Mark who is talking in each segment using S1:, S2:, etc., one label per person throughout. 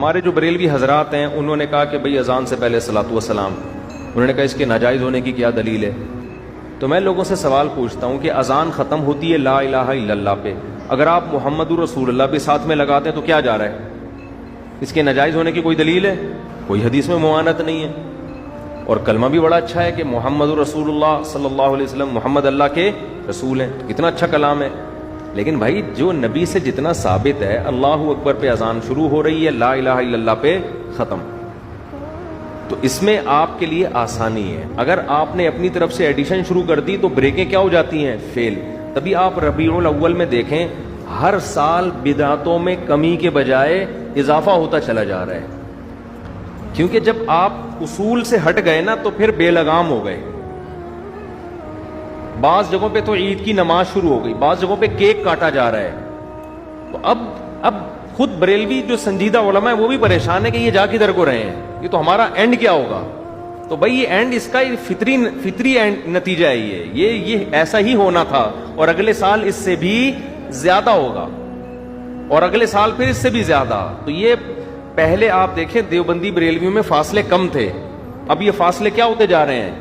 S1: ہمارے جو بریلوی حضرات ہیں انہوں نے کہا کہ بھئی اذان سے پہلے صلاۃ والسلام، انہوں نے کہا اس کے ناجائز ہونے کی کیا دلیل ہے؟ تو میں لوگوں سے سوال پوچھتا ہوں کہ اذان ختم ہوتی ہے لا الہ الا اللہ پہ، اگر آپ محمد رسول اللہ بھی ساتھ میں لگاتے ہیں تو کیا جا رہا ہے؟ اس کے ناجائز ہونے کی کوئی دلیل ہے؟ کوئی حدیث میں ممانعت نہیں ہے۔ اور کلمہ بھی بڑا اچھا ہے کہ محمد رسول اللہ صلی اللہ علیہ وسلم، محمد اللہ کے رسول ہیں، کتنا اچھا کلام ہے۔ لیکن بھائی جو نبی سے جتنا ثابت ہے، اللہ اکبر پہ اذان شروع ہو رہی ہے، لا الہ الا اللہ پہ ختم، تو اس میں آپ کے لیے آسانی ہے۔ اگر آپ نے اپنی طرف سے ایڈیشن شروع کر دی تو بریکیں کیا ہو جاتی ہیں؟ فیل۔ تبھی آپ ربیع الاول میں دیکھیں ہر سال بدعتوں میں کمی کے بجائے اضافہ ہوتا چلا جا رہا ہے، کیونکہ جب آپ اصول سے ہٹ گئے نا تو پھر بے لگام ہو گئے۔ بعض جگہوں پہ تو عید کی نماز شروع ہو گئی، بعض جگہوں پہ کیک کاٹا جا رہا ہے، تو اب خود بریلوی جو سنجیدہ علماء ہیں وہ بھی پریشان ہے کہ یہ جا کدھر کو رہے ہیں، یہ تو ہمارا اینڈ کیا ہوگا؟ تو بھائی یہ اینڈ اس کا فطری نتیجہ ہے، یہ ایسا ہی ہونا تھا، اور اگلے سال اس سے بھی زیادہ ہوگا، اور اگلے سال پھر اس سے بھی زیادہ۔ تو یہ پہلے آپ دیکھیں دیوبندی بریلویوں میں فاصلے کم تھے، اب یہ فاصلے کیا ہوتے جا رہے ہیں؟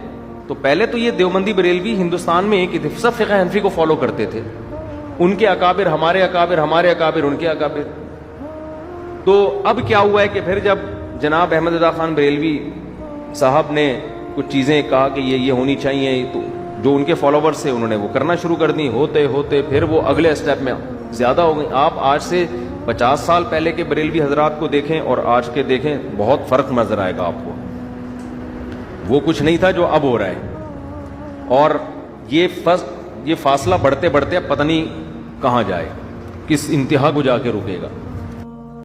S1: تو پہلے تو یہ دیوبندی بریلوی ہندوستان میں ایک تھے، سب فقہ حنفی کو فالو کرتے تھے، ان کے اکابر ہمارے اکابر، ہمارے اکابر ان کے اکابر۔ تو اب کیا ہوا ہے کہ پھر جب جناب احمد رضا خان بریلوی صاحب نے کچھ چیزیں کہا کہ یہ ہونی چاہیے، تو جو ان کے فالوورز تھے انہوں نے وہ کرنا شروع کر دی، ہوتے ہوتے پھر وہ اگلے اسٹیپ میں زیادہ ہو گئی۔ آپ آج سے 50 سال پہلے کے بریلوی حضرات کو دیکھیں اور آج کے دیکھیں، بہت فرق نظر آئے گا آپ کو۔ وہ کچھ نہیں تھا جو اب ہو رہا ہے، اور یہ فاصلہ بڑھتے بڑھتے اب پتہ نہیں کہاں جائے، کس انتہا کو جا کے رکے گا۔